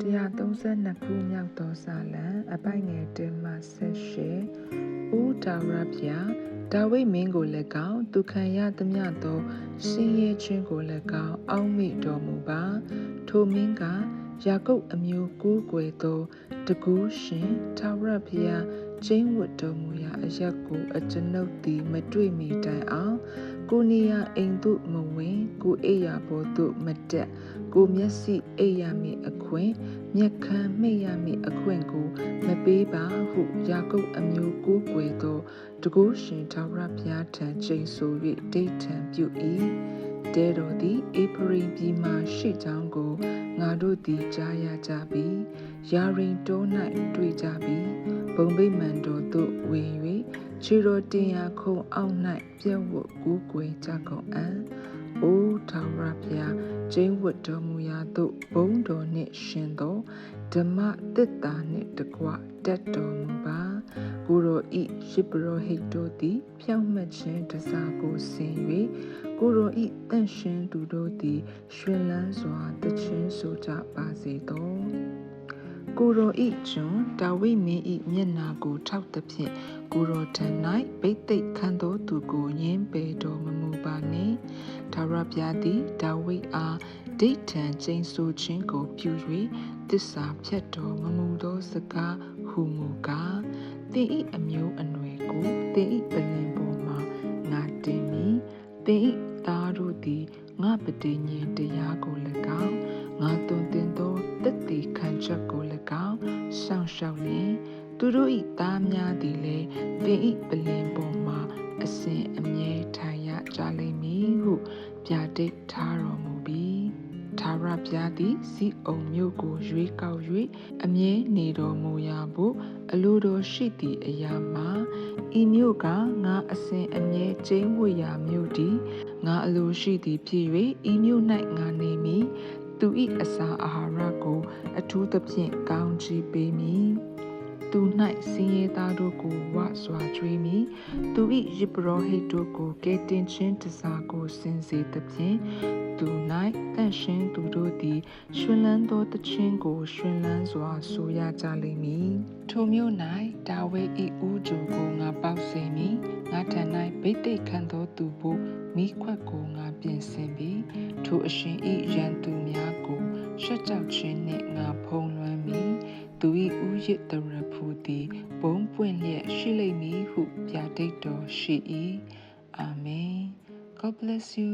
132ခုမြောက်သောစာလံအပိုင်ငယ်1မှ18ဦးဒါဝရဗျာဒါဝိမင်းကို၎င်းသူခံရသမျှသောစင်းရဲခြင်းကို၎င်းအောက်မေ့တော်မူပါထိုမင်းကယာကုပ်အမျိုးကိုးကွယ်သောတကူးရှင်ထာဝရဘုရားကျင်းဝတ်တော်မူရာအရက်ကိုအကျွန်ုပ်သည်မတွေ့မီတိုင်အောင်ကိုနေရအိမ်သို့မဝင်ကိုအိယာဘောသို့မတက်ကိုမျက်စိအိယာမိအခွင့်မျက်ခမ်းမိရမိအခွင့်ကိုမပေးပါဟုယာကုပ်အမျိုးကိုးကွယ်သောတကူးရှင်ထာဝရဘုရားထံကျိန်ဆို၍ဒိဋ္ဌံပြု၏တဲတော်သည်ဧဖရိမ်ပြည်မှရှိကြောင်းကိုငါတို့သည်ကြားရကြပြီယာရင်တော၌တွေ့ကြပြီဘုံဗိမာန်တော်သို့ဝင်၍ခြေတော်တင်ရာခုံအောက်၌ပြည့်ဝတ်ကူးကွယ်ကြကုန်အံ့အိုထာဝရဘုရားကျင်းဝတ်တော်မူရာသို့ဘုန်းတော်နှင့်ရှင်သောဓမ္မသစ္စာနှင့်တကွတက်တော်မူပါကိုရောဤရှိပရောဟိတ်တို့သည်ဖြောင့်မတ်ခြင်းတစားကိုဆင်၍ကိုရောဤတန့်ရှင်းသူတို့သည်ရွှင်လန်းစွာတခြင်းဆိုကြပါစေသောကိုရောဤကျွန်ဒါဝိမင်းဤမျက်နာကိုထောက်သဖြင့်ကိုရောထံ၌ဗိသိက်ခံသောသူကိုယင်းပယ်တော်မမူပါနှင့်ထာဝရဘုရားသည်ဒါဝိအားဒိဋ္ဌံကျိန်ဆိုခြင်းကိုပြု၍သစ္စာဖြတ်တော်မမူသောစကားဟူမူကားသင်ဤအမျိုးအနွယ်ကိုသင်ဤပလင်ပေါ်မှာငါတင်မည်သင်ဤသားတို့သည်ငါပဋိညာဉ်တရားကို၎င်းငါသွန်သင်သောတသက်ခံချက်ကို၎င်းစောင့်ရှောက်လျင်သူတို့ဤသားများသည်လည်းသင်ဤပလင်ပေါ်မှာအစဉ်အမြဲထိုင်ရကြလိမ့်မည်ဟုပြတိတ်ထားတော်မူပြီးထာဝရဘုရားသည်စီအုံမြို့ကိုရွေးကောက်၍အမြဲနေတော်မူရာဖို့အလိုတော်ရှိသည့်အရာမှာဤမြို့ကငါအစဉ်အမြဲကျင်းဝတ်ရာမြို့တည်ငါအလိုရှိသည်ဖြစ်၍ဤမြို့၌ငါနေမည်သူ၏အစာအာဟာရကိုအထူးသဖြင့်ကောင်းချီးပေးမည်သူ၌စင်ရဲသားတို့ကိုဝစွာကျွေးမည်သူ၏ယပရောဟိတ်တို့ကိုကဲတင်ခြင်းတစားကိုစင်စေသဖြင့်သူ၌တန့်ရှင်းသူတို့သည်ရွှင်လန်းသောတခြင်းကိုရွှင်လန်းစွာဆိုရကြလိမ့်မည်ထိုမြို့၌ဒါဝိဒ်၏ဦးချိုကိုငါပေါက်စေမည်ငါထံ၌ဗိသိက်ခံသောသူဖို့မိခွက်ကိုငါပြင်ဆင်ပြီးထိုအရှင်၏ရန်သူများကိုရှက်ကြောက်ခြင်းနှင့်ငါဖုံးလွှမ်းမည်သူ၏ဥယျတရဖူသည်ဘုံပွင့်လျက်ရှိလိမ့်မည်ဟုပြတိတ်တော်ရှိ၏အာမင် God bless you